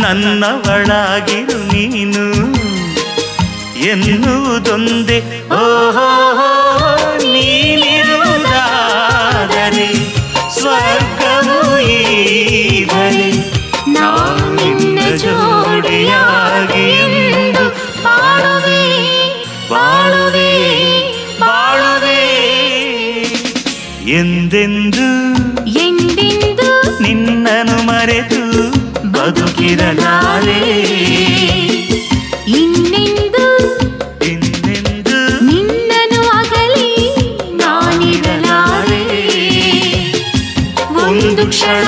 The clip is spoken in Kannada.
ನನ್ನವಳಾಗಿರು ನೀನು ಎನ್ನುವುದೊಂದೇ. ಓಹೋ ನೀನಿರುವುದಾದರೆ ಸ್ವರ್ಗವು ಈಗಲೇ ನಾನಿನ್ನ ಜೋಡಿಯಾಗಿ ಎಂದು ಬಾಳುವೆ ಬಾಳುವೆ ಬಾಳುವೆ ಎಂದೆಂದು ಎಂದೆಂದು ನಿನ್ನನು ಮರೆತು ಬದುಕಿರಲಾರೆ. ಇನ್ನೆಂದು ಇನ್ನೆಂದು ನಿನ್ನನು ಅಗಲಿ ನಾನಿರಲಾರೆ. ಒಂದು ಕ್ಷಣ